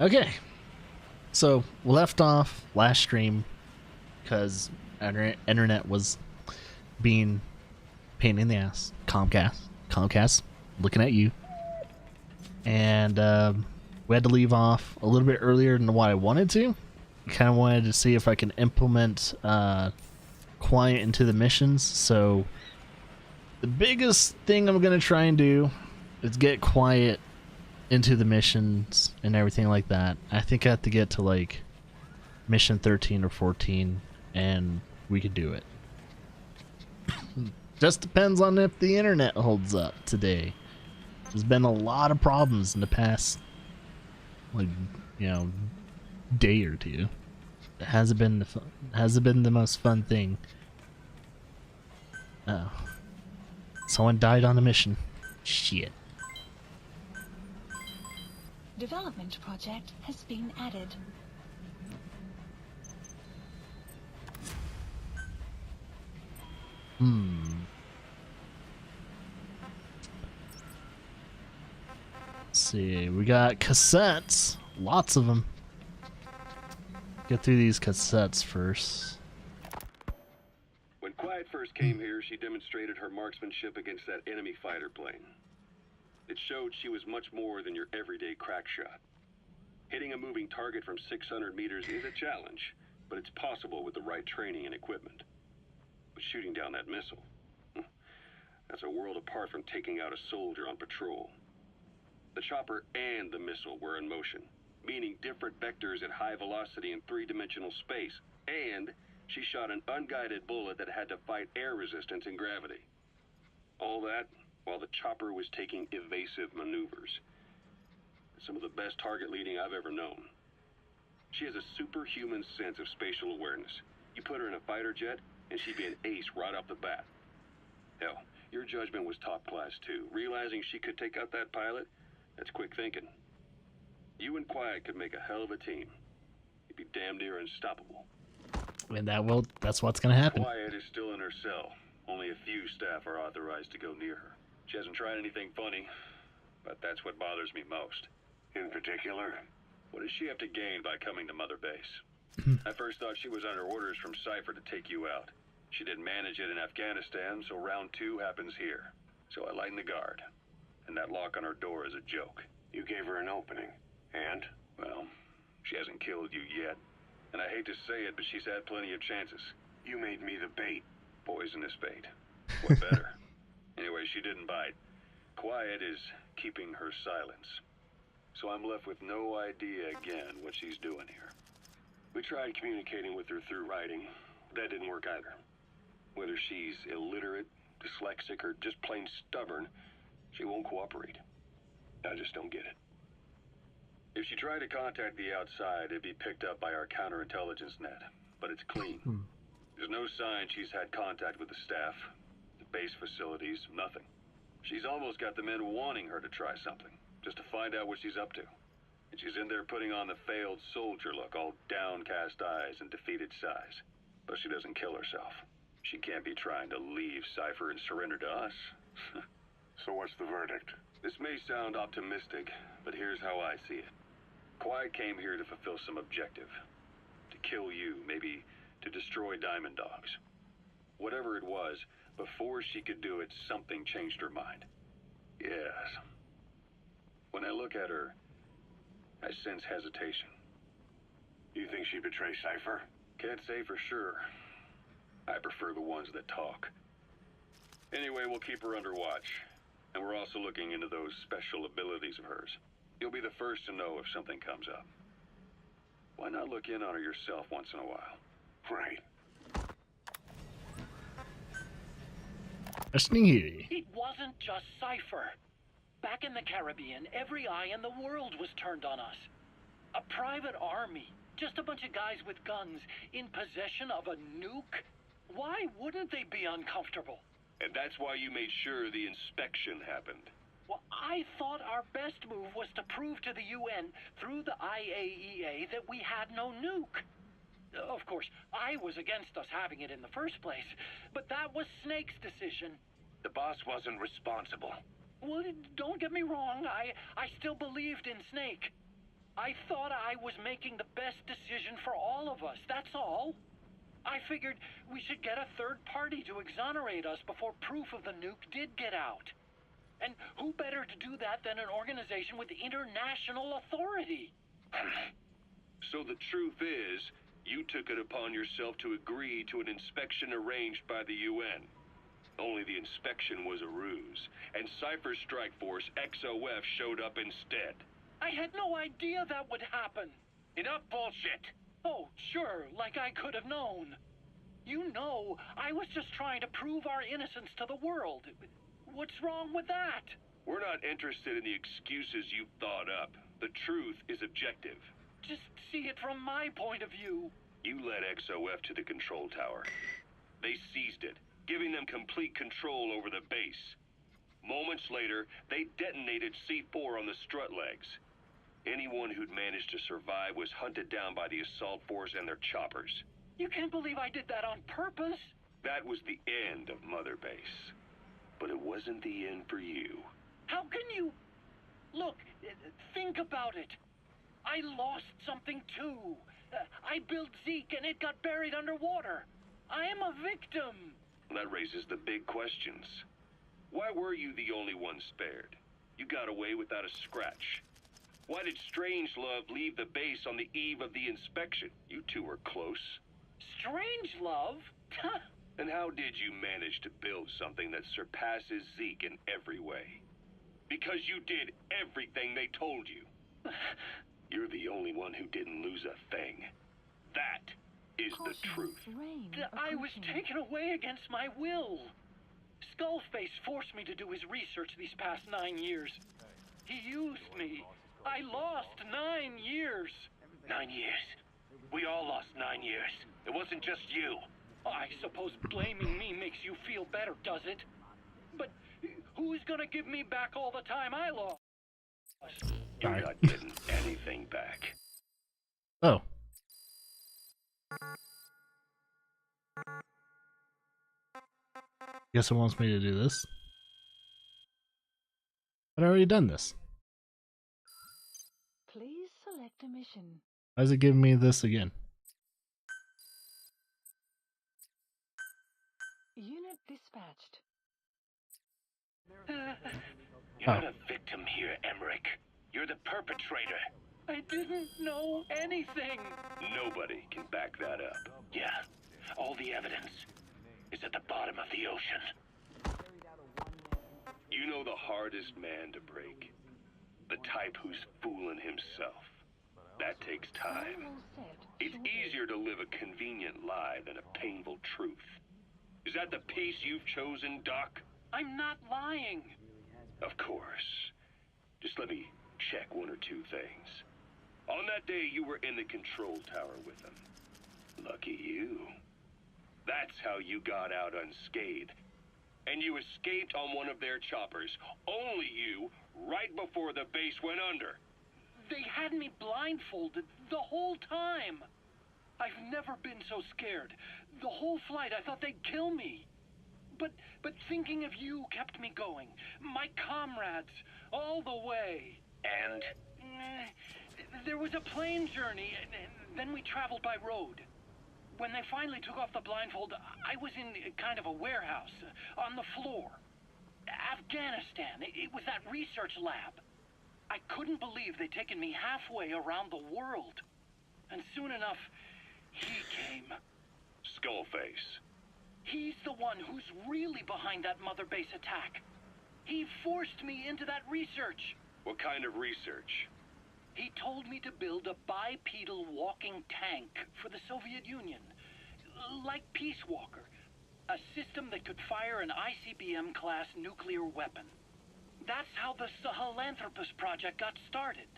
Okay, so we left off last stream because our internet was being pain in the ass. Comcast, looking at you, and we had to leave off a little bit earlier than what I wanted to. Kind of wanted to see if I can implement quiet into the missions. So the biggest thing I'm gonna try and do is get quiet into the missions and everything like that. I think I have to get to like mission 13 or 14 and we could do it. Just depends on if the internet holds up today. There's been a lot of problems in the past, like, day or two. It hasn't been the most fun thing. Oh, someone died on a mission. Shit. Development project has been added. Let's see, we got cassettes. Lots of them. Get through these cassettes first. When Quiet first came here, she demonstrated her marksmanship against that enemy fighter plane. It showed she was much more than your everyday crack shot. Hitting a moving target from 600 meters is a challenge, but it's possible with the right training and equipment. But shooting down that missile, that's a world apart from taking out a soldier on patrol. The chopper and the missile were in motion, meaning different vectors at high velocity in three-dimensional space, and she shot an unguided bullet that had to fight air resistance and gravity. All that while the chopper was taking evasive maneuvers. Some of the best target leading I've ever known. She has a superhuman sense of spatial awareness. You put her in a fighter jet, and she'd be an ace right off the bat. Hell, your judgment was top class too. Realizing she could take out that pilot, that's quick thinking. You and Quiet could make a hell of a team. You'd be damn near unstoppable. And that's what's gonna happen. Quiet is still in her cell. Only a few staff are authorized to go near her. She hasn't tried anything funny, but that's what bothers me most. In particular, what does she have to gain by coming to Mother Base? I first thought she was under orders from Cypher to take you out. She didn't manage it in Afghanistan, so round 2 happens here. So I lighten the guard. And that lock on her door is a joke. You gave her an opening. And? Well, she hasn't killed you yet. And I hate to say it, but she's had plenty of chances. You made me the bait. Poisonous bait. What better? Anyway, she didn't bite. Quiet is keeping her silence. So I'm left with no idea again what she's doing here. We tried communicating with her through writing. That didn't work either. Whether she's illiterate, dyslexic, or just plain stubborn, she won't cooperate. I just don't get it. If she tried to contact the outside, it'd be picked up by our counterintelligence net. But it's clean. There's no sign she's had contact with the staff, the base facilities, nothing. She's almost got the men wanting her to try something, just to find out what she's up to. And she's in there putting on the failed soldier look, all downcast eyes and defeated sighs. But she doesn't kill herself. She can't be trying to leave Cypher and surrender to us. So what's the verdict? This may sound optimistic, but here's how I see it. Quiet came here to fulfill some objective. To kill you, maybe to destroy Diamond Dogs. Whatever it was, before she could do it, something changed her mind. Yes. When I look at her, I sense hesitation. You think she'd betray Cypher? Can't say for sure. I prefer the ones that talk. Anyway, we'll keep her under watch. And we're also looking into those special abilities of hers. You'll be the first to know if something comes up. Why not look in on her yourself once in a while? Right. It wasn't just Cypher. Back in the Caribbean, every eye in the world was turned on us. A private army, just a bunch of guys with guns, in possession of a nuke? Why wouldn't they be uncomfortable? And that's why you made sure the inspection happened. Well, I thought our best move was to prove to the UN through the IAEA that we had no nuke. Of course, I was against us having it in the first place, but that was Snake's decision. The boss wasn't responsible. Well, don't get me wrong, I still believed in Snake. I thought I was making the best decision for all of us, that's all. I figured we should get a third party to exonerate us before proof of the nuke did get out. And who better to do that than an organization with international authority? So the truth is, you took it upon yourself to agree to an inspection arranged by the UN. Only the inspection was a ruse, and Cypher's strike force, XOF, showed up instead. I had no idea that would happen. Enough bullshit! Oh, sure, like I could have known. You know, I was just trying to prove our innocence to the world. What's wrong with that? We're not interested in the excuses you've thought up. The truth is objective. Just see it from my point of view. You led XOF to the control tower. They seized it, giving them complete control over the base. Moments later, they detonated C4 on the strut legs. Anyone who'd managed to survive was hunted down by the assault force and their choppers. You can't believe I did that on purpose. That was the end of Mother Base. But it wasn't the end for you. How can you... Look, think about it. I lost something too. I built Zeke and it got buried underwater. I am a victim. That raises the big questions. Why were you the only one spared? You got away without a scratch. Why did Strangelove leave the base on the eve of the inspection? You two were close. Strangelove? And how did you manage to build something that surpasses Zeke in every way? Because you did everything they told you. You're the only one who didn't lose a thing. That is the truth. I was taken away against my will. Skullface forced me to do his research these past 9 years. He used me. I lost 9 years. 9 years. We all lost 9 years. It wasn't just you. I suppose blaming me makes you feel better, does it? But who's gonna give me back all the time I lost? You're not getting anything back. Oh. Guess it wants me to do this. I've already done this. Please select a mission. Why is it giving me this again? Unit dispatched. You're not a victim here, Emmerich. You're the perpetrator. I didn't know anything. Nobody can back that up. Yeah, all the evidence is at the bottom of the ocean. You know the hardest man to break. The type who's fooling himself. That takes time. It's easier to live a convenient lie than a painful truth. Is that the piece you've chosen, Doc? I'm not lying. Of course. Just let me check one or two things. On that day, you were in the control tower with them. Lucky you. That's how you got out unscathed. And you escaped on one of their choppers. Only you, right before the base went under. They had me blindfolded the whole time. I've never been so scared. The whole flight, I thought they'd kill me. But thinking of you kept me going. My comrades, all the way. And? There was a plane journey, and then we traveled by road. When they finally took off the blindfold, I was in kind of a warehouse, on the floor. Afghanistan, it was that research lab. I couldn't believe they'd taken me halfway around the world. And soon enough, he came. Skullface. He's the one who's really behind that Mother Base attack. He forced me into that research. What kind of research? He told me to build a bipedal walking tank for the Soviet Union. Like Peace Walker. A system that could fire an ICBM-class nuclear weapon. That's how the Sahelanthropus project got started.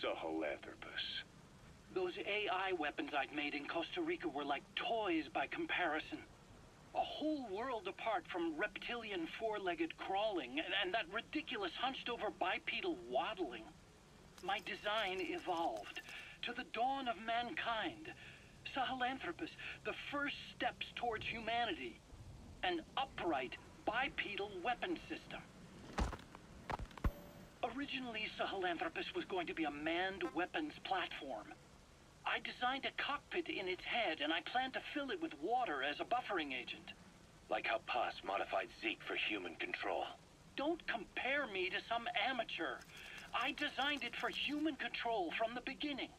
Sahelanthropus. Those AI weapons I'd made in Costa Rica were like toys by comparison. A whole world apart from reptilian four-legged crawling and that ridiculous hunched-over bipedal waddling. My design evolved to the dawn of mankind. Sahelanthropus, the first steps towards humanity. An upright bipedal weapon system. A Originally, Sahelanthropus was going to be a manned weapons platform. I designed a cockpit in its head, and I planned to fill it with water as a buffering agent. Like how Paz modified Zeke for human control. Don't compare me to some amateur. I designed it for human control from the beginning.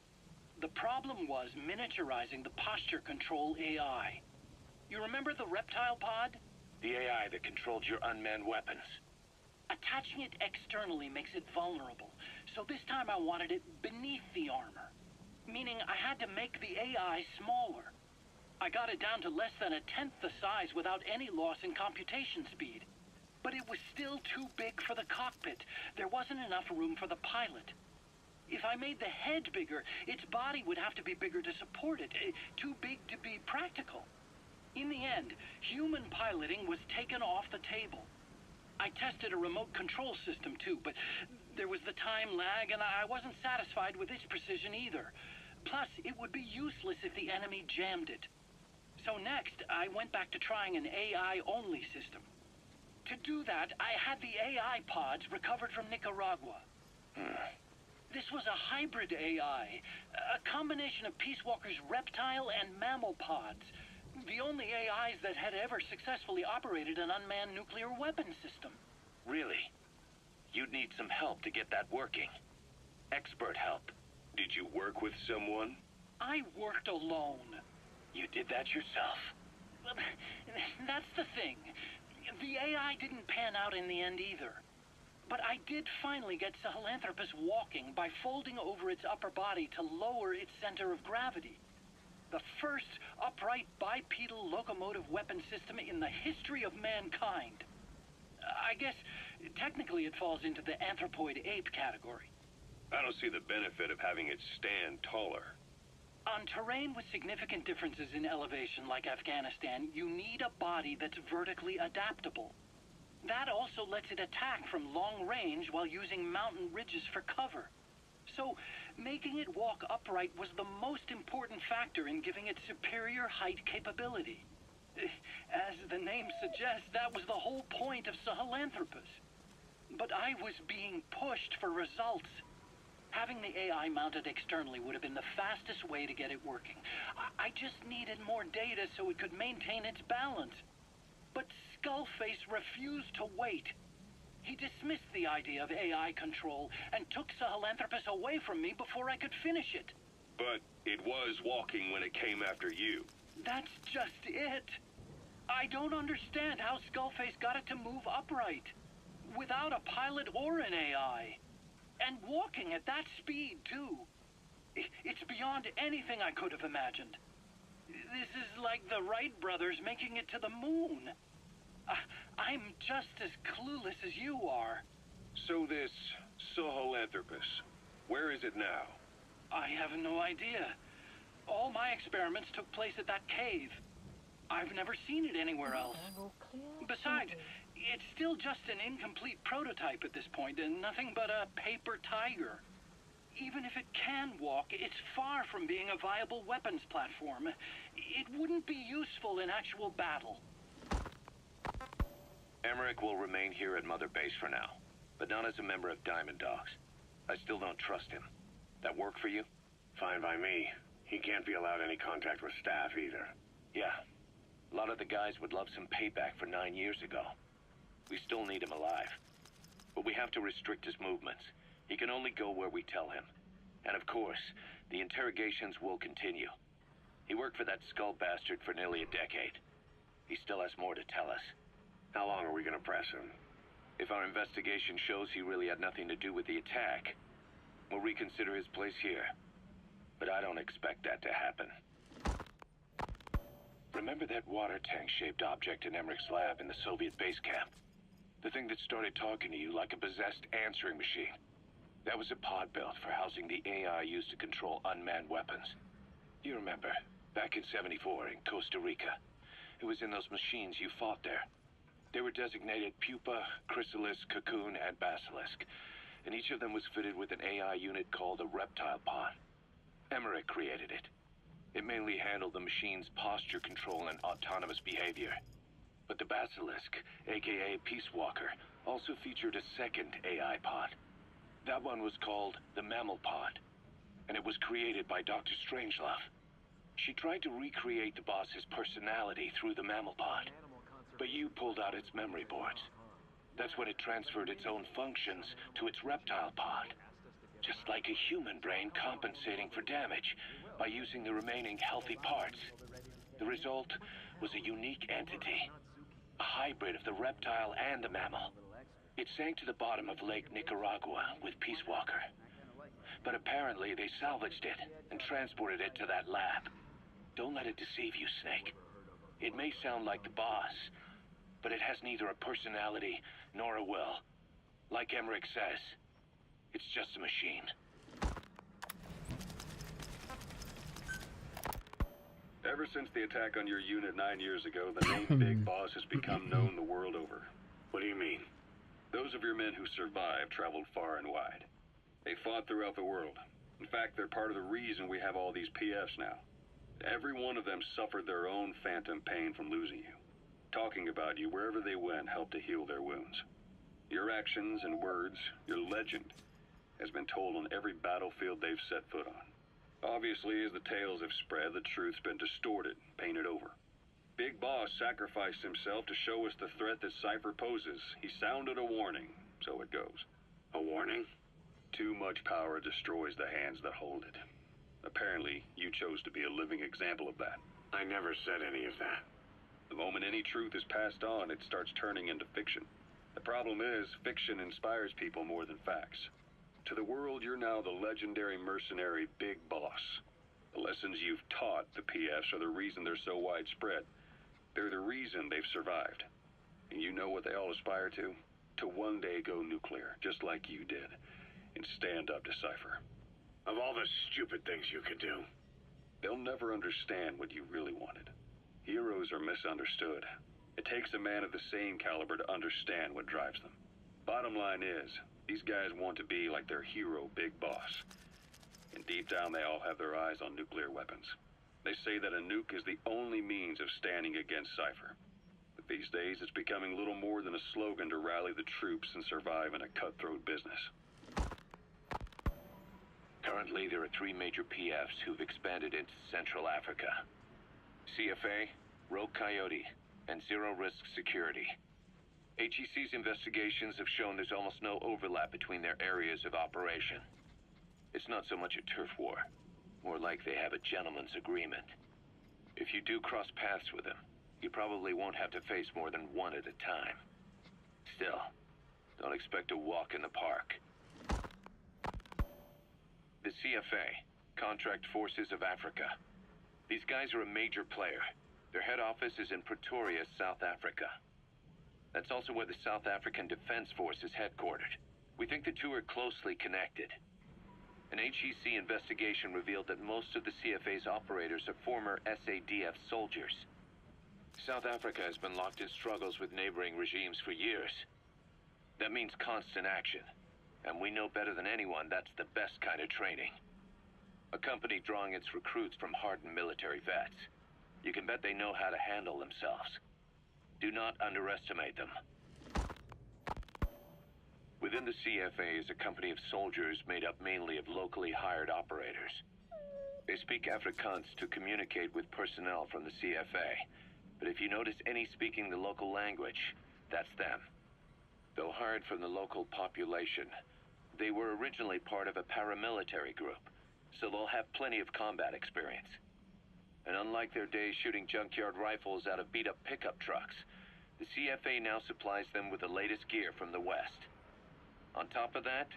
The problem was miniaturizing the posture control AI. You remember the reptile pod? The AI that controlled your unmanned weapons. Attaching it externally makes it vulnerable, so this time I wanted it beneath the armor. Meaning I had to make the AI smaller. I got it down to less than 1/10 the size without any loss in computation speed. But it was still too big for the cockpit. There wasn't enough room for the pilot. If I made the head bigger, its body would have to be bigger to support it. Too big to be practical. In the end, human piloting was taken off the table. I tested a remote control system too, but there was the time lag and I wasn't satisfied with its precision either. Plus, it would be useless if the enemy jammed it. So next, I went back to trying an AI-only system. To do that, I had the AI pods recovered from Nicaragua. This was a hybrid AI, a combination of Peace Walker's reptile and mammal pods. The only AIs that had ever successfully operated an unmanned nuclear weapon system. Really? You'd need some help to get that working. Expert help. Did you work with someone? I worked alone. You did that yourself. Well, that's the thing. The AI didn't pan out in the end either. But I did finally get Sahelanthropus walking by folding over its upper body to lower its center of gravity. The first upright bipedal locomotive weapon system in the history of mankind. I guess, technically it falls into the anthropoid ape category. I don't see the benefit of having it stand taller. On terrain with significant differences in elevation like Afghanistan, you need a body that's vertically adaptable. That also lets it attack from long range while using mountain ridges for cover. So, making it walk upright was the most important factor in giving it superior height capability. As the name suggests, that was the whole point of Sahelanthropus. But I was being pushed for results. Having the AI mounted externally would have been the fastest way to get it working. I just needed more data so it could maintain its balance. But Skullface refused to wait. He dismissed the idea of AI control and took Sahelanthropus away from me before I could finish it. But it was walking when it came after you. That's just it. I don't understand how Skullface got it to move upright, without a pilot or an AI. And walking at that speed, too. It's beyond anything I could have imagined. This is like the Wright brothers making it to the moon. I'm just as clueless as you are. So this Sahelanthropus, where is it now? I have no idea. All my experiments took place at that cave. I've never seen it anywhere else. Besides, it's still just an incomplete prototype at this point, and nothing but a paper tiger. Even if it can walk, it's far from being a viable weapons platform. It wouldn't be useful in actual battle. Emmerich will remain here at Mother Base for now, but not as a member of Diamond Dogs. I still don't trust him. That work for you? Fine by me. He can't be allowed any contact with staff either. Yeah. A lot of the guys would love some payback for 9 years ago. We still need him alive. But we have to restrict his movements. He can only go where we tell him. And of course, the interrogations will continue. He worked for that skull bastard for nearly a decade. He still has more to tell us. How long are we gonna press him? If our investigation shows he really had nothing to do with the attack, we'll reconsider his place here. But I don't expect that to happen. Remember that water tank-shaped object in Emmerich's lab in the Soviet base camp? The thing that started talking to you like a possessed answering machine. That was a pod built for housing the AI used to control unmanned weapons. You remember, back in '74 in Costa Rica. It was in those machines you fought there. They were designated Pupa, Chrysalis, Cocoon, and Basilisk, and each of them was fitted with an AI unit called a reptile pod. Emmerich created it. It mainly handled the machine's posture control and autonomous behavior. But the Basilisk, aka Peace Walker, also featured a second AI pod. That one was called the Mammal Pod, and it was created by Dr. Strangelove. She tried to recreate the boss's personality through the Mammal Pod, but you pulled out its memory boards. That's when it transferred its own functions to its reptile pod. Just like a human brain compensating for damage by using the remaining healthy parts. The result was a unique entity, a hybrid of the reptile and the mammal. It sank to the bottom of Lake Nicaragua with Peace Walker. But apparently they salvaged it and transported it to that lab. Don't let it deceive you, Snake. It may sound like the boss, but it has neither a personality nor a will. Like Emmerich says, it's just a machine. Ever since the attack on your unit 9 years ago, the name Big Boss has become known the world over. What do you mean? Those of your men who survived traveled far and wide. They fought throughout the world. In fact, they're part of the reason we have all these PFs now. Every one of them suffered their own phantom pain from losing you. Talking about you wherever they went helped to heal their wounds. Your actions and words, your legend, has been told on every battlefield they've set foot on. Obviously, as the tales have spread, the truth's been distorted, painted over. Big Boss sacrificed himself to show us the threat that Cypher poses. He sounded a warning, so it goes. A warning? Too much power destroys the hands that hold it. Apparently, you chose to be a living example of that. I never said any of that. The moment any truth is passed on, it starts turning into fiction. The problem is, fiction inspires people more than facts. To the world, you're now the legendary mercenary Big Boss. The lessons you've taught the PFs are the reason they're so widespread. They're the reason they've survived. And you know what they all aspire to? To one day go nuclear, just like you did, and stand up to Cypher. Of all the stupid things you could do. They'll never understand what you really wanted. Heroes are misunderstood. It takes a man of the same caliber to understand what drives them. Bottom line is, these guys want to be like their hero, Big Boss. And deep down, they all have their eyes on nuclear weapons. They say that a nuke is the only means of standing against Cypher. But these days, it's becoming little more than a slogan to rally the troops and survive in a cutthroat business. Currently, there are 3 major PFs who've expanded into Central Africa. CFA, Rogue Coyote, and Zero Risk Security. HEC's investigations have shown there's almost no overlap between their areas of operation. It's not so much a turf war, more like they have a gentleman's agreement. If you do cross paths with them, you probably won't have to face more than one at a time. Still, don't expect a walk in the park. The CFA, Contract Forces of Africa. These guys are a major player. Their head office is in Pretoria, South Africa. That's also where the South African Defense Force is headquartered. We think the two are closely connected. An HEC investigation revealed that most of the CFA's operators are former SADF soldiers. South Africa has been locked in struggles with neighboring regimes for years. That means constant action. And we know better than anyone that's the best kind of training. A company drawing its recruits from hardened military vets. You can bet they know how to handle themselves. Do not underestimate them. Within the CFA is a company of soldiers made up mainly of locally hired operators. They speak Afrikaans to communicate with personnel from the CFA. But if you notice any speaking the local language, that's them. Though hired from the local population, they were originally part of a paramilitary group, so they'll have plenty of combat experience. And unlike their days shooting junkyard rifles out of beat-up pickup trucks, the CFA now supplies them with the latest gear from the West. On top of that,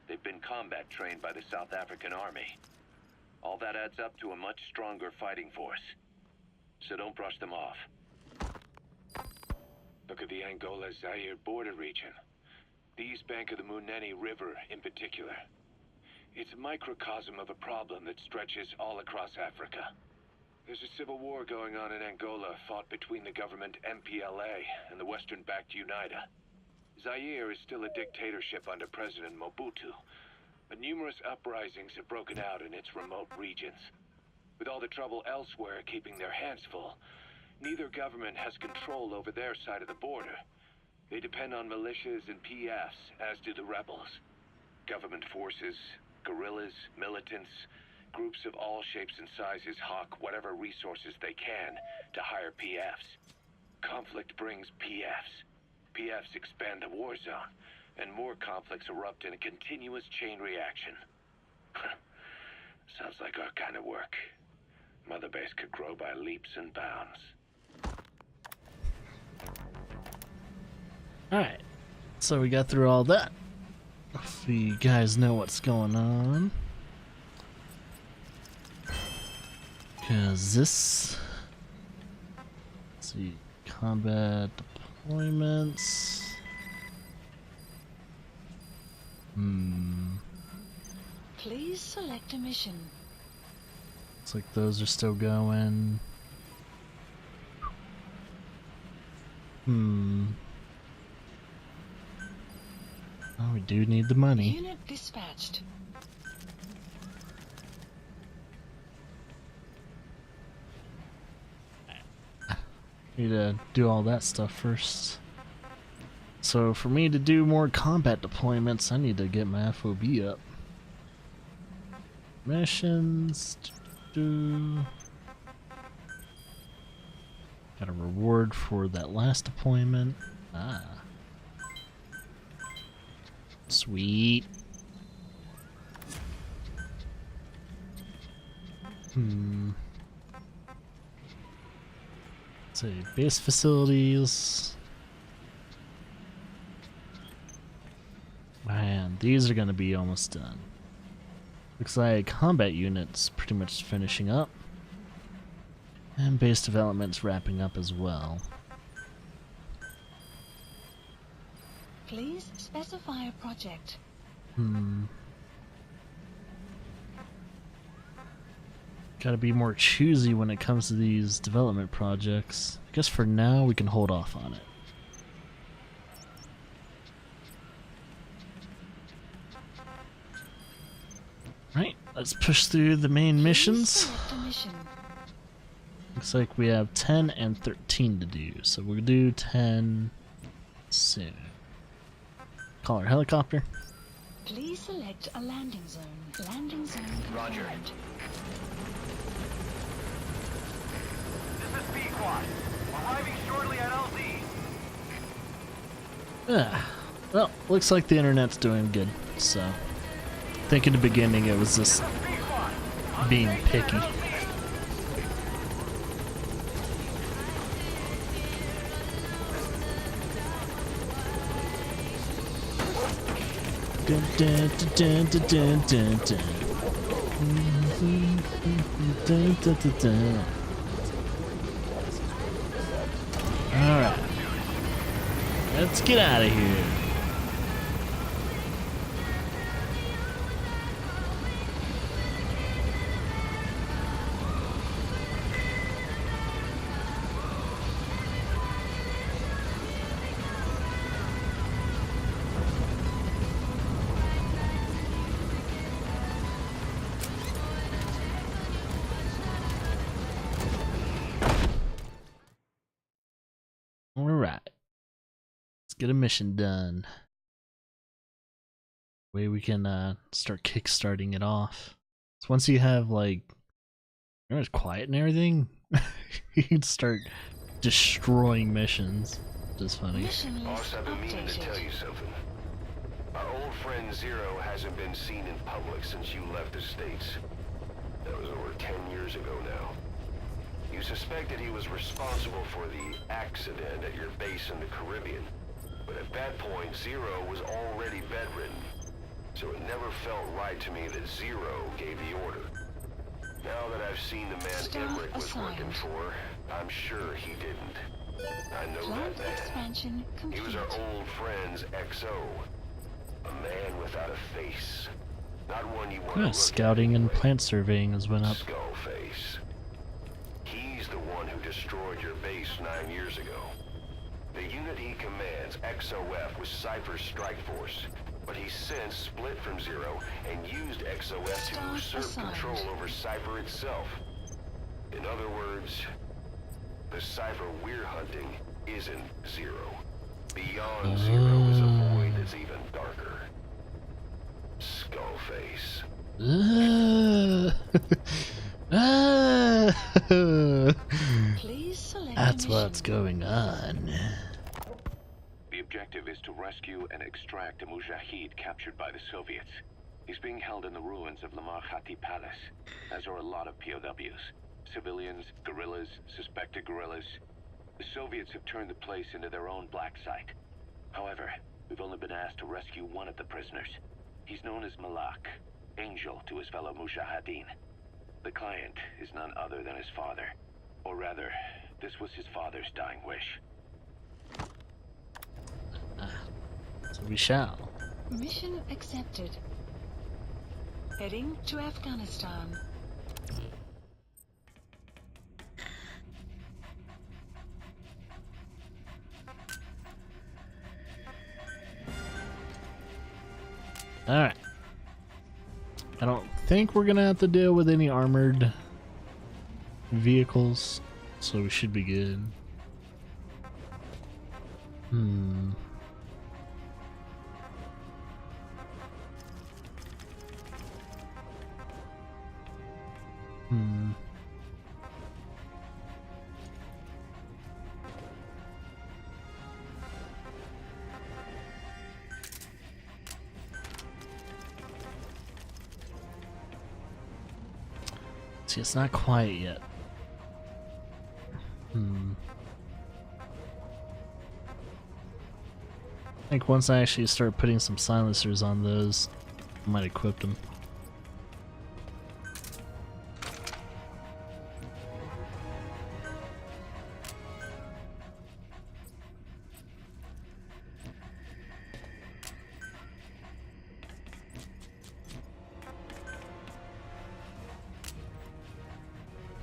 they've been combat trained by the South African Army. All that adds up to a much stronger fighting force. So don't brush them off. Look at the Angola-Zaire border region. The East bank of the Munene River in particular. It's a microcosm of a problem that stretches all across Africa. There's a civil war going on in Angola fought between the government MPLA and the Western-backed UNITA. Zaire is still a dictatorship under President Mobutu, but numerous uprisings have broken out in its remote regions. With all the trouble elsewhere keeping their hands full, neither government has control over their side of the border. They depend on militias and PFs, as do the rebels. Government forces, guerrillas, militants, groups of all shapes and sizes hawk whatever resources they can to hire PFs. Conflict brings PFs. PFs expand the war zone, and more conflicts erupt in a continuous chain reaction. Sounds like our kind of work. Mother Base could grow by leaps and bounds. Alright, so we got through all that. If you guys know what's going on. Because this... Let's see, combat deployments... Please select a mission. Looks like those are still going. Oh, we do need the money. Unit dispatched. Need to do all that stuff first. So for me to do more combat deployments, I need to get my FOB up. Missions. Got a reward for that last deployment. Ah. Sweet. Let's see, base facilities. Man, these are gonna be almost done. Looks like combat units pretty much finishing up. And base development's wrapping up as well. Please specify a project. Gotta be more choosy when it comes to these development projects. I guess for now we can hold off on it. Right, let's push through the main missions. Select a mission. Looks like we have 10 and 13 to do, so we'll do 10 soon. Call our helicopter. Please select a landing zone. Landing zone Roger. confirmed. This is Pequod. Arriving shortly at LZ. Well, looks like the internet's doing good, so... I think in the beginning it was just being picky. Dun, dun, dun, dun, dun, dun, dun. Dun, dun, dun, dun. Alright. Let's get out of here. Alright. Let's get a mission done. Way we can start kickstarting it off. So once you have like pretty much quiet and everything, you can start destroying missions. Which is funny. Mission Boss, list I've been meaning to tell updated. you something. Our old friend Zero hasn't been seen in public since you left the States. That was over 10 years ago now. You suspected he was responsible for the accident at your base in the Caribbean. But at that point, Zero was already bedridden. So it never felt right to me that Zero gave the order. Now that I've seen the man Staff Emmerich was working assigned. for, I'm sure he didn't. I know Plant that man. expansion complete. He was our old friend's XO. A man without a face. Not one you want to Yeah, look scouting at and anyway. plant surveying has went up. Skull face. He's the one who destroyed your base 9 years ago. The unit he commands, XOF, was Cypher's strike force. But he's since split from Zero and used XOF to Staff usurp assigned. control over Cypher itself. In other words, the Cypher we're hunting isn't Zero. Beyond Zero is a void that's even darker. skull face. Please select That's a what's mission. going on. The objective is to rescue and extract a Mujahid captured by the Soviets. He's being held in the ruins of Lamar Khati Palace, as are a lot of POWs. Civilians, guerrillas, suspected guerrillas. The Soviets have turned the place into their own black site. However, we've only been asked to rescue one of the prisoners. He's known as Malak, Angel to his fellow Mujahideen. The client is none other than his father. Or rather, this was his father's dying wish. So we shall. Mission accepted. Heading to Afghanistan. Alright. I don't think we're gonna have to deal with any armored vehicles, so we should be good. Hmm. See, it's not quiet yet. I think once I actually start putting some silencers on those, I might equip them.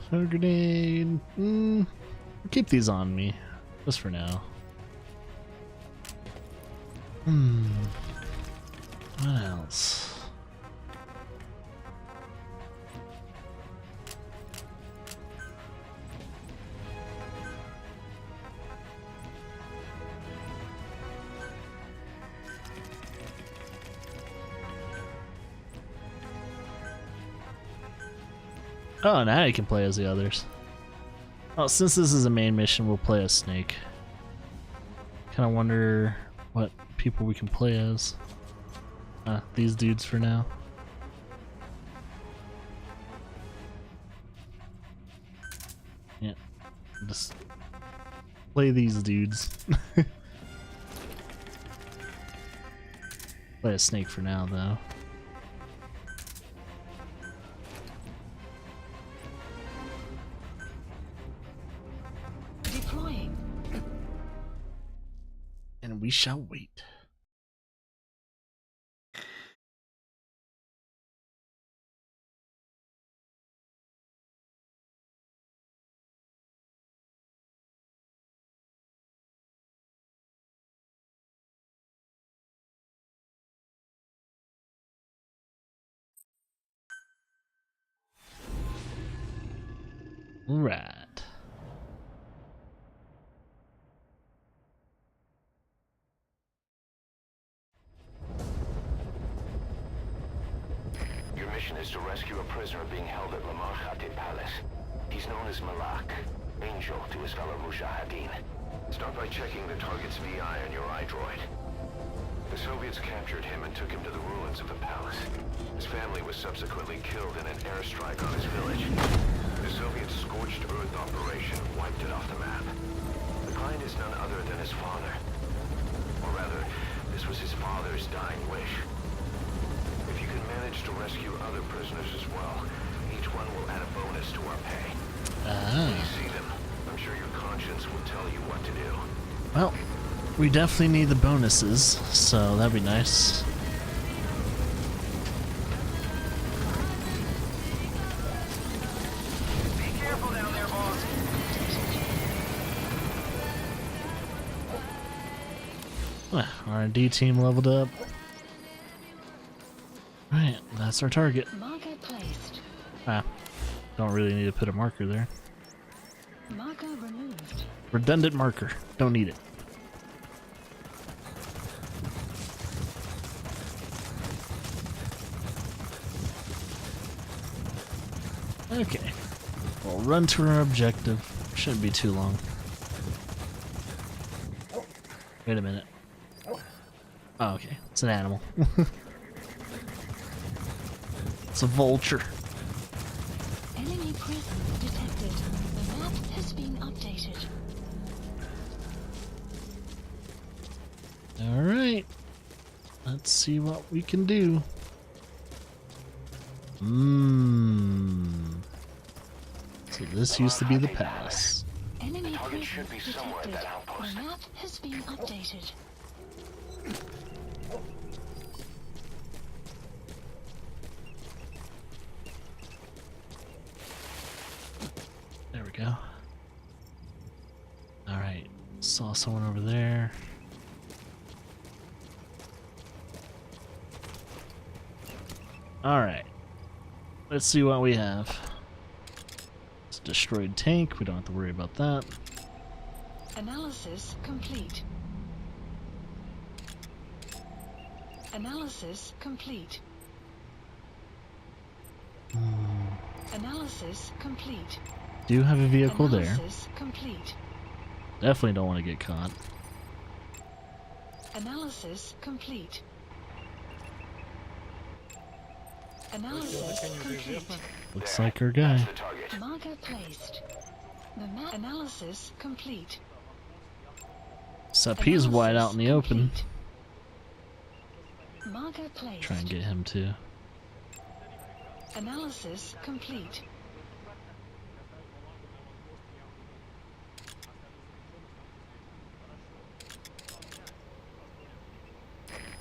Smoke grenade. Keep these on me, just for now. What else? Oh, now you can play as the others. Oh, since this is a main mission, we'll play as Snake. Kind of wonder what people we can play as. These dudes for now. Yeah, just play these dudes. Play as Snake for now, though. Deploying. And we shall wait. Right. Your mission is to rescue a prisoner being held at Lamar Khati Palace. He's known as Malak, Angel to his fellow Mujahideen. Start by checking the target's VI on your iDroid. The Soviets captured him and took him to the ruins of the palace. His family was subsequently killed in an airstrike on his village. The Soviets' scorched earth operation wiped it off the map. The client is none other than his father. Or rather, this was his father's dying wish. If you can manage to rescue other prisoners as well, each one will add a bonus to our pay. When you see them, I'm sure your conscience will tell you what to do. Well, we definitely need the bonuses, so that'd be nice. Be careful down there, boss. R&D team leveled up. Right, that's our target. Marker placed. Don't really need to put a marker there. Marker removed. Redundant marker. Don't need it. Okay. We'll run to our objective. Shouldn't be too long. Wait a minute. Oh, okay. It's an animal. It's a vulture. Enemy presence detected. The map has been updated. Alright. Let's see what we can do. So this used to be the palace. Enemy target should presence be somewhere at detected. that outpost. The map has been updated. There we go. Alright. Saw someone over there. Alright. Let's see what we have. It's a destroyed tank. We don't have to worry about that. Analysis complete. Analysis complete. Analysis complete. Do have a vehicle there. Analysis complete. Definitely don't want to get caught. Analysis complete. Analysis complete. Looks like our guy. The target. Marker placed. The map analysis complete. Except he's wide out in the open. complete. Marker placed. Try and get him too. Analysis complete.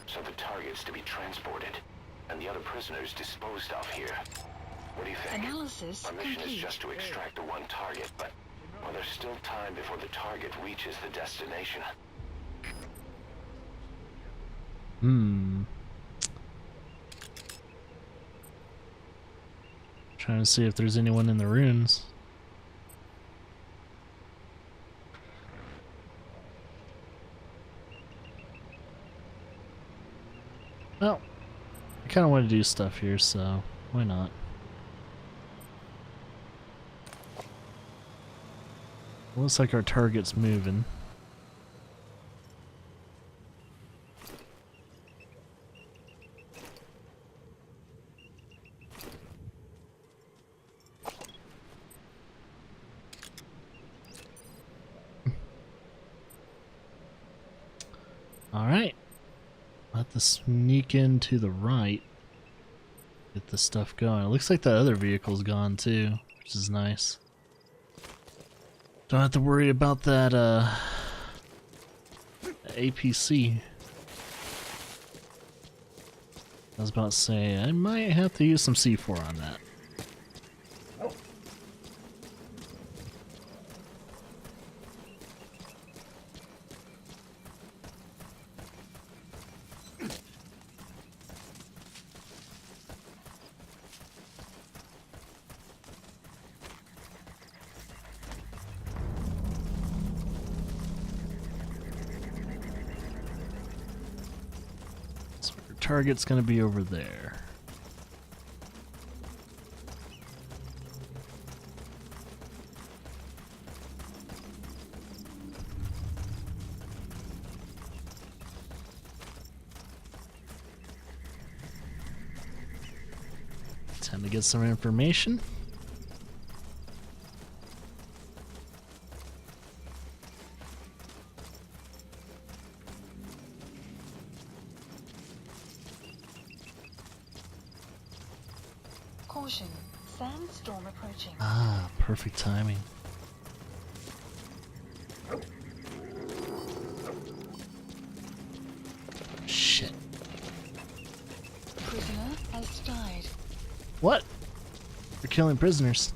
So the target's to be transported, and the other prisoners disposed of here. What do you think? Analysis Our mission complete. is just to extract the one target, but well, there's still time before the target reaches the destination. Trying to see if there's anyone in the ruins. Well, I kind of want to do stuff here, so why not? Looks like our target's moving. Alright. Let the sneak in to the right. Get the stuff going. It looks like the other vehicle's gone too, which is nice. Don't have to worry about that APC. I was about to say, I might have to use some C4 on that. Target's gonna be over there. Time to get some information. Caution. Sandstorm approaching. Ah, perfect timing. Shit. Prisoner has died. What? You're killing prisoners.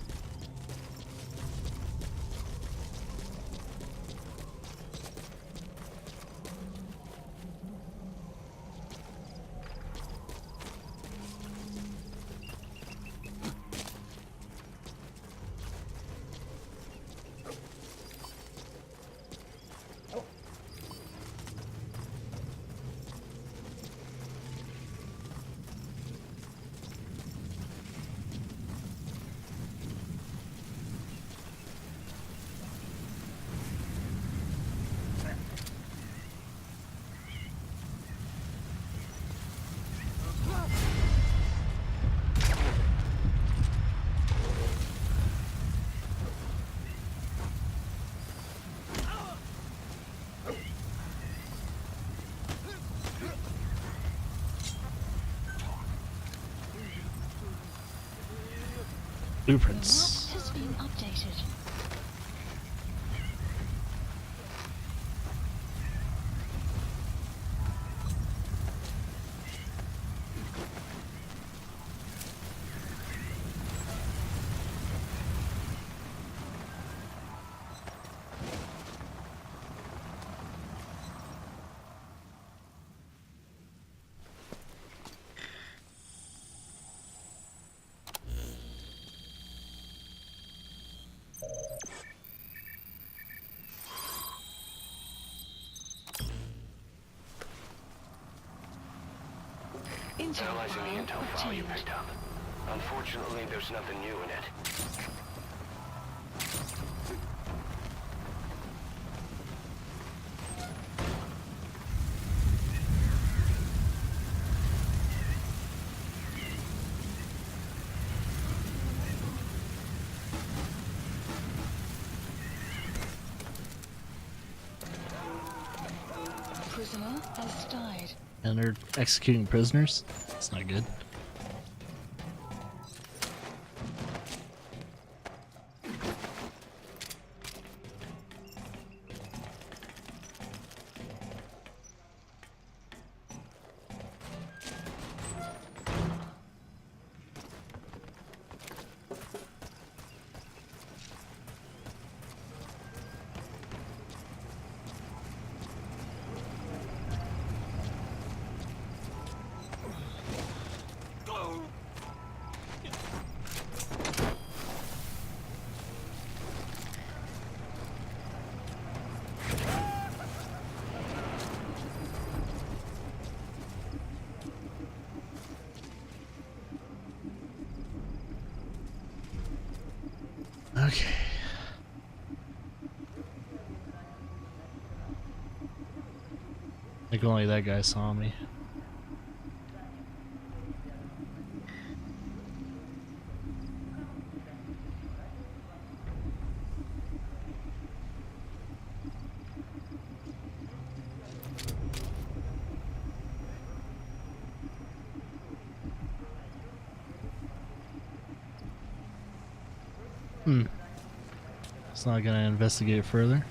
Blueprints. The map has been updated. Intel Analyzing the file intel file you obtained. picked up. Unfortunately, there's nothing new in it. Prisoner has died. And they're executing prisoners. That's not good. Okay. I think only that guy saw me. It's not gonna investigate further.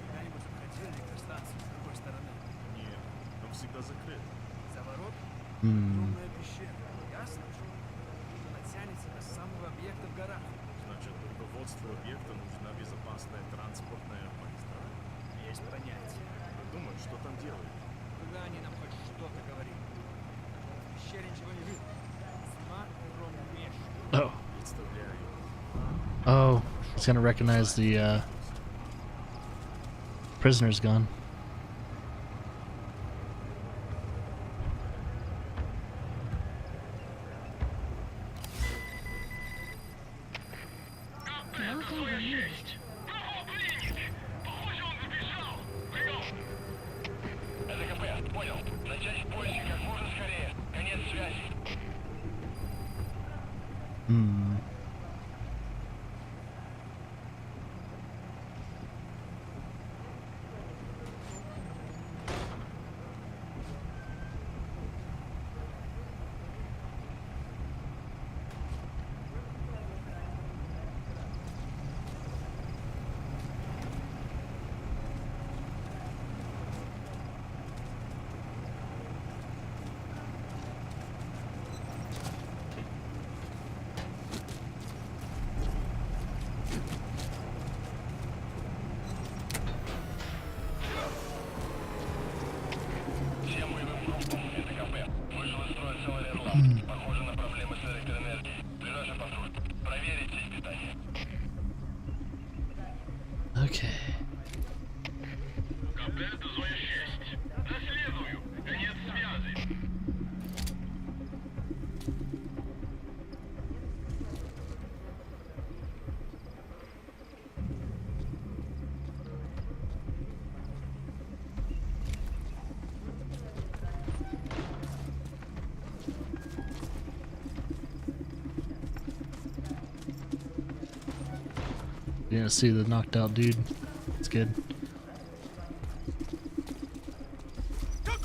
Когда-нибудь хотели коснаться с другой стороны? Нет, он всегда закрыт. За ворот? Огромная пещера. Ясно, что она тянется до самого объекта в горах. Значит, руководству объекта нужна безопасная транспортная магистраль. Есть понятие. Думаю, что там делают. Когда они нам хоть что-то говорили. В пещере ничего не видно. Тьма кромешная. Oh. Представляю. Oh, he's gonna recognize the prisoner's gun. Marker removed. ЛКП, понял. Начать поиски как можно скорее. Конец связи. Всем боевым группам, это КП. Вышел из строя целый Эрланд. Похоже на проблемы с электроэнергией. Ближайший патруль. Проверить сеть питания. Okay. КП, это зоя 6. Доследую. Конец связи. You didn't see the knocked out dude. It's good. Как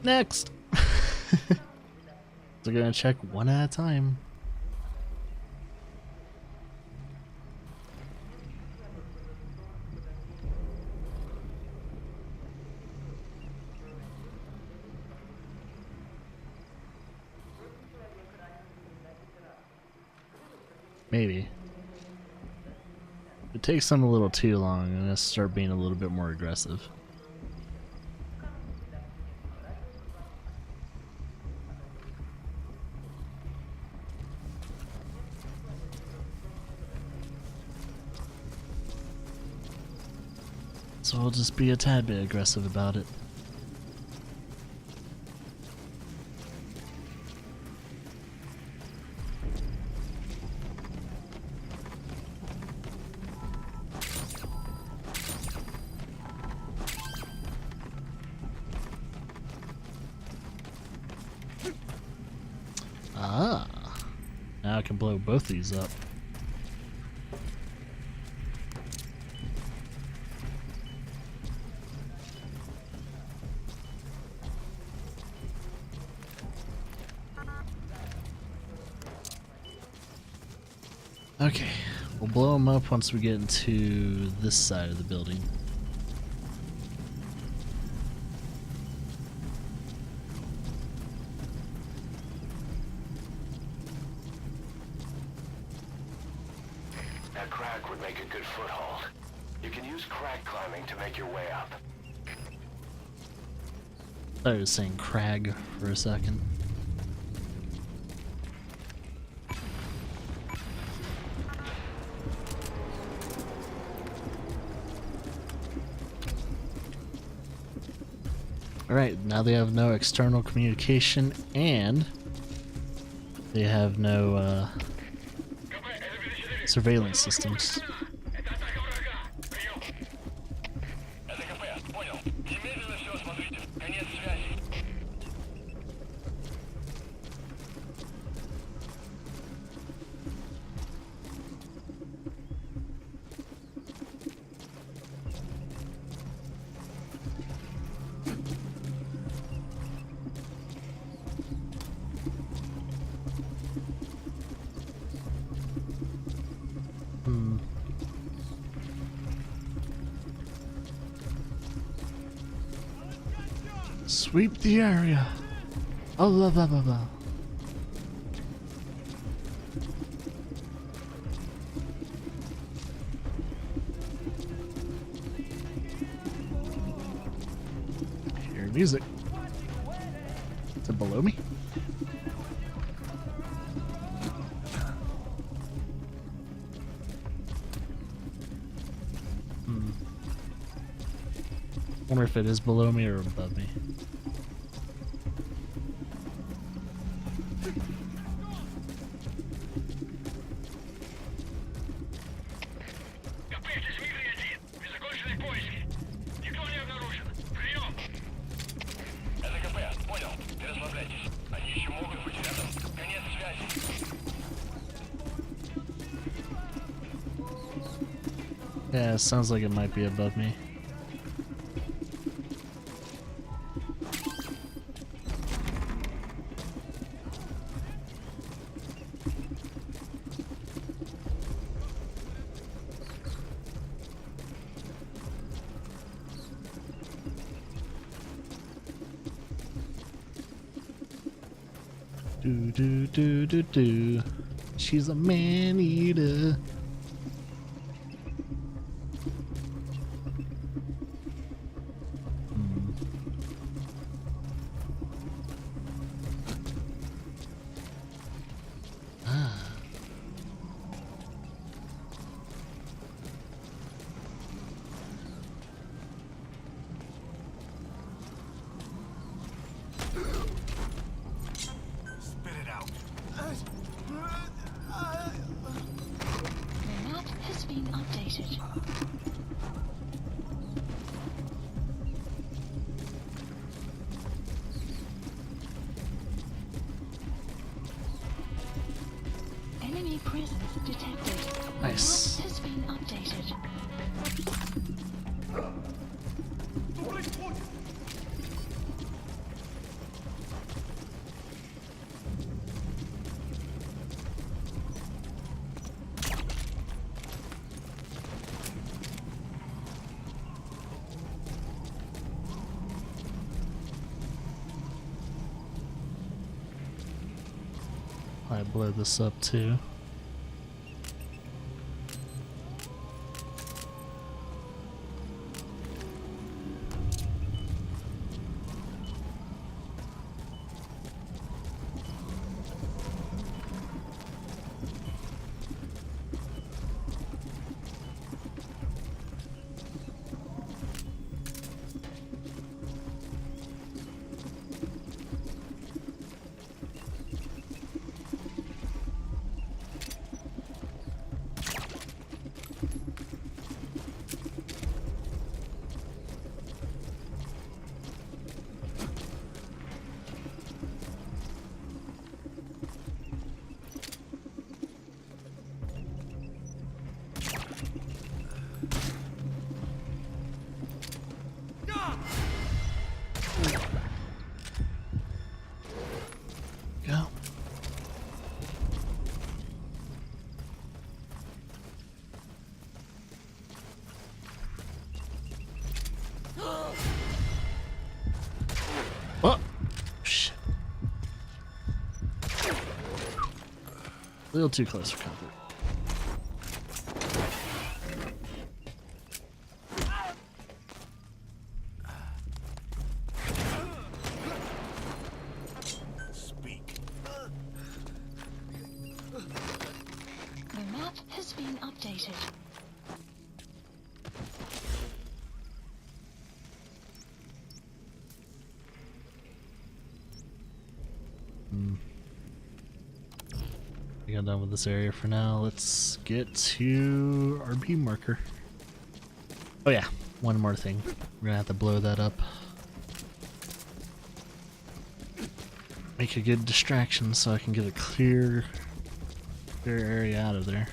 Next! We're gonna check one at a time. Maybe. If it takes them a little too long, I'm gonna start being a little bit more aggressive. So I'll just be a tad bit aggressive about it. Ah, now I can blow both these up. Okay, we'll blow them up once we get into this side of the building. That crack would make a good foothold. You can use crack climbing to make your way up. I thought I was saying crag for a second. Alright, now they have no external communication and they have no surveillance systems. Sweep the area. Oh, blah, blah, blah, blah. Hear music. Is it below me? Wonder if it is below me or above me. Yeah, it sounds like it might be above me. Do do do do do. She's a man eater. The map has been updated. Enemy presence detected. Nice. The map has been updated. probably blow this up too. Go. Oh, shit. A little too close for comfort. Speak. The map has been updated. We got done with this area for now. Let's get to our beam marker. Oh yeah, one more thing. We're gonna have to blow that up. Make a good distraction so I can get a clear area out of there.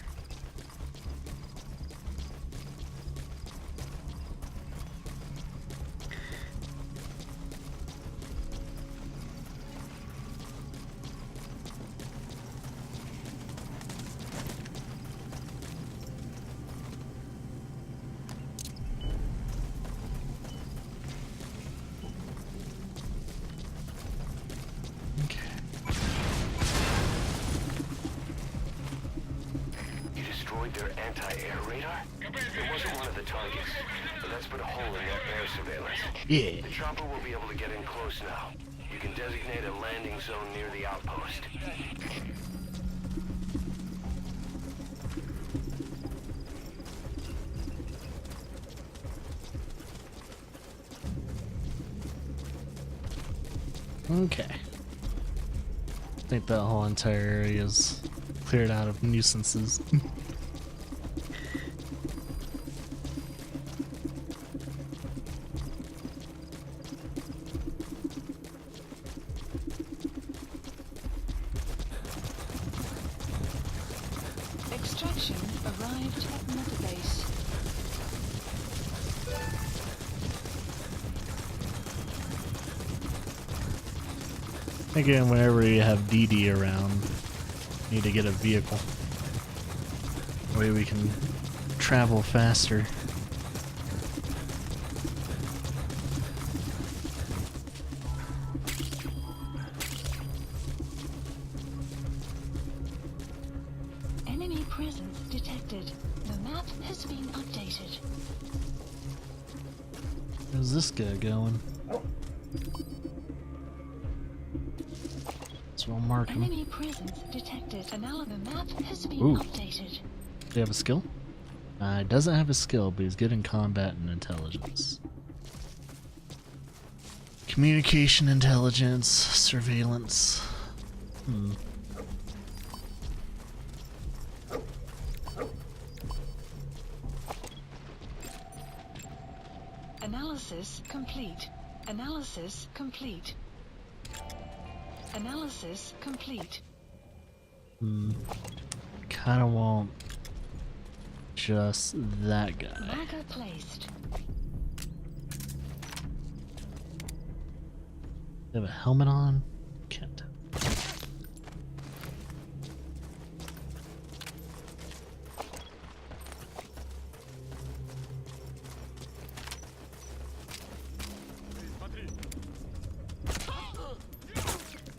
You destroyed their anti-air radar? It wasn't one of the targets, but that's put a hole in their air surveillance. Yeah. The chopper will be able to get in close now. You can designate a landing zone near the outpost. Okay. I think that whole entire area is cleared out of nuisances. Extraction arrived at Mother Base. Again, whenever you have DD around, you need to get a vehicle. That way we can travel faster. Enemy presence detected. The map has been updated. Where's this guy going? So I'll mark him. Enemy presence detected. And now the map has been Ooh. updated. Do you have a skill? He doesn't have a skill, but he's good in combat and intelligence. Communication, intelligence, surveillance. Analysis complete. Analysis complete. Analysis complete. Kinda want just that guy. Marker placed. They have a helmet on? Can't tell.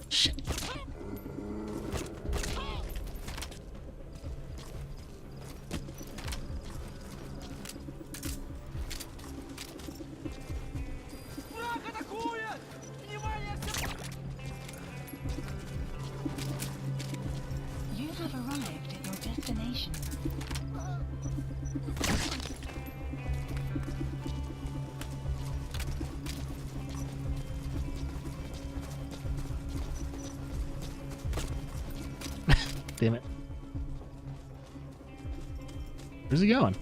Shit. damn it. Where's he going?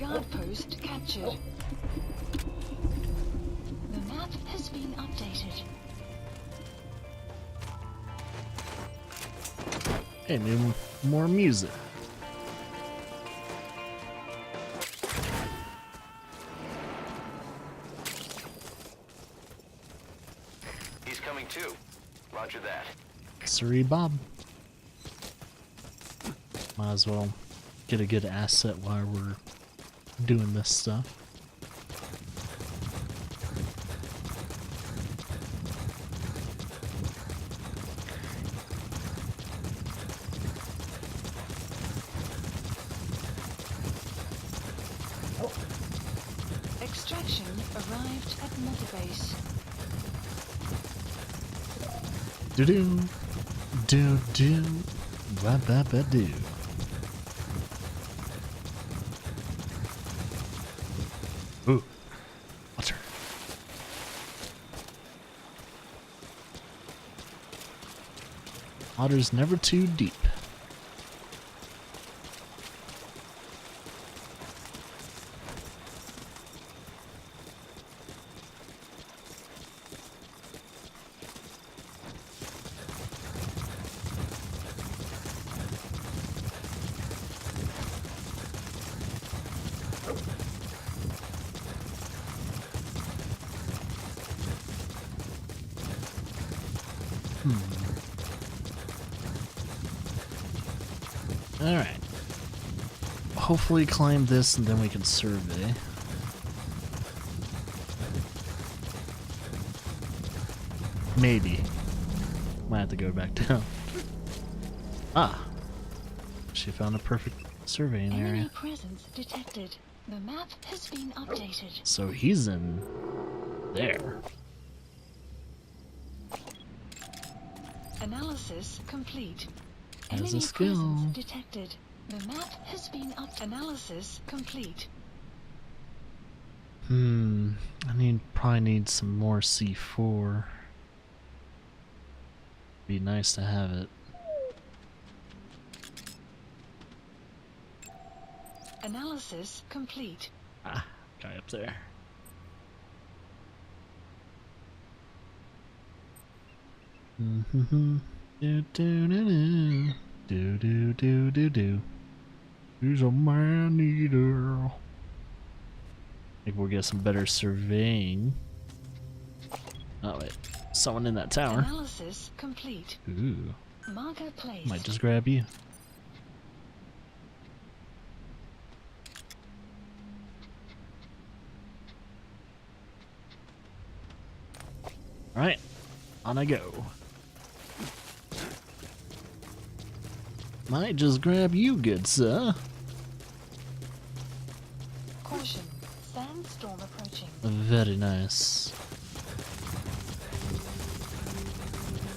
Guard post captured. The map has been updated. Hey, new more music. He's coming too. Roger that. Sorry, Bob. Might as well get a good asset while we're doing this stuff. Extraction arrived at Metabase. Do do do do ba ba ba do. Ooh, water. Water's never too deep. Alright. Hopefully climb this and then we can survey. Maybe. Might have to go back down. Ah! She found a perfect surveying Enemy area. presence detected. The map has been updated. So he's in there. Analysis complete. Has a Enemy skill. presence detected. The map has been Analysis complete. Probably need some more C4. Be nice to have it. Analysis complete. Ah, guy up there. Do do do do do do do do. He's a man eater. Maybe we'll get some better surveying. Oh wait, someone in that tower. Analysis complete. Ooh, Marker placed. might just grab you. Alright, on I go. Might just grab you, good sir. Caution. Sandstorm approaching. Very nice.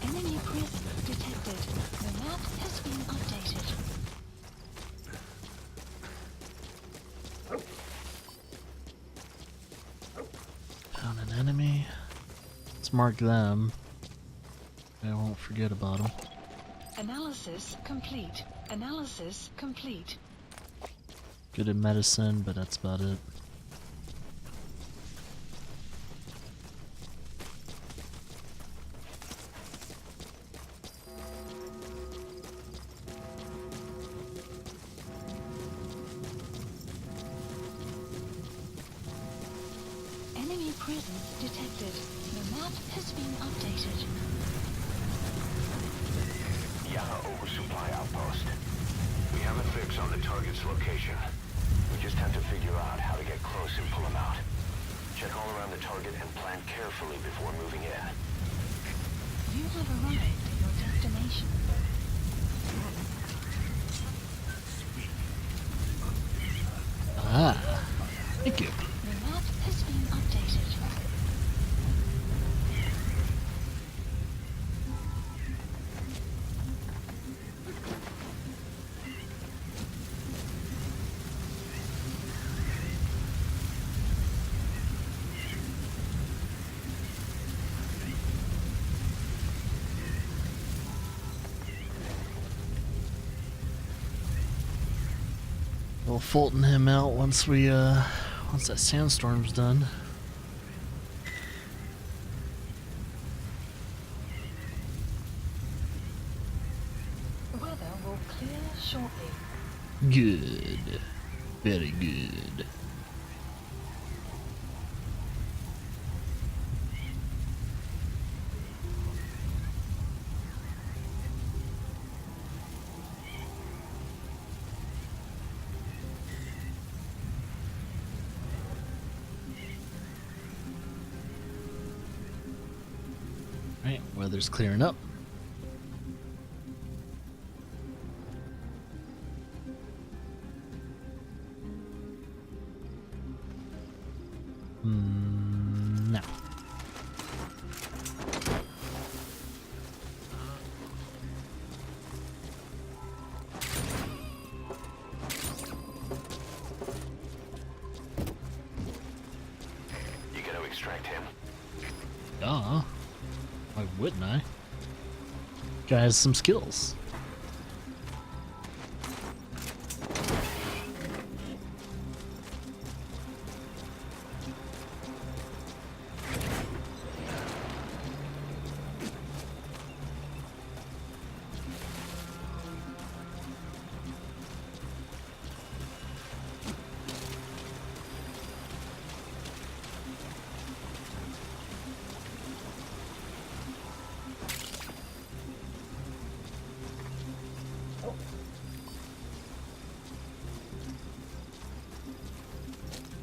Enemy presence detected. The map has been updated. Found an enemy. Let's mark them. I won't forget about them. Analysis complete. Analysis complete. Good at medicine, but that's about it. Enemy presence detected. The map has been updated. Yaha oversupply outpost. We have a fix on the target's location. We just have to figure out how to get close and pull him out. Check all around the target and plan carefully before moving in. You have arrived at your destination. Ah, thank you. The map has been updated. We'll Fulton him out once once that sandstorm's done. Weather will clear shortly. Good. Very good. Right, weather's clearing up. No. You gotta extract him. Duh. Why wouldn't I? Guy has some skills.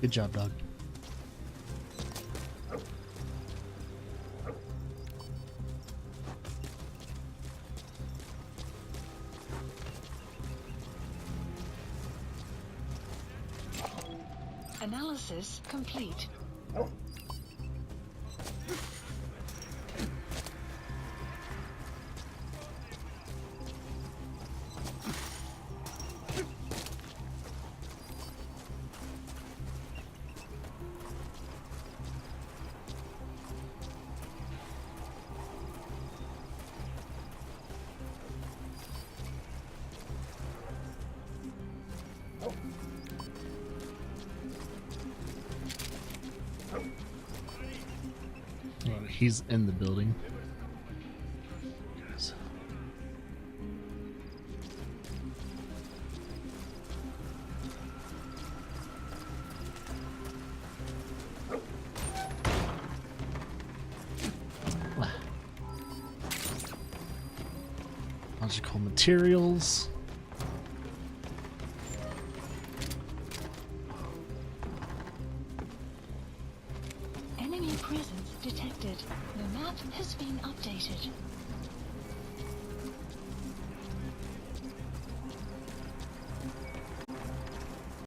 Good job, dog. Analysis complete. Oh, he's in the building. Logical materials. Enemy presence detected. The map has been updated.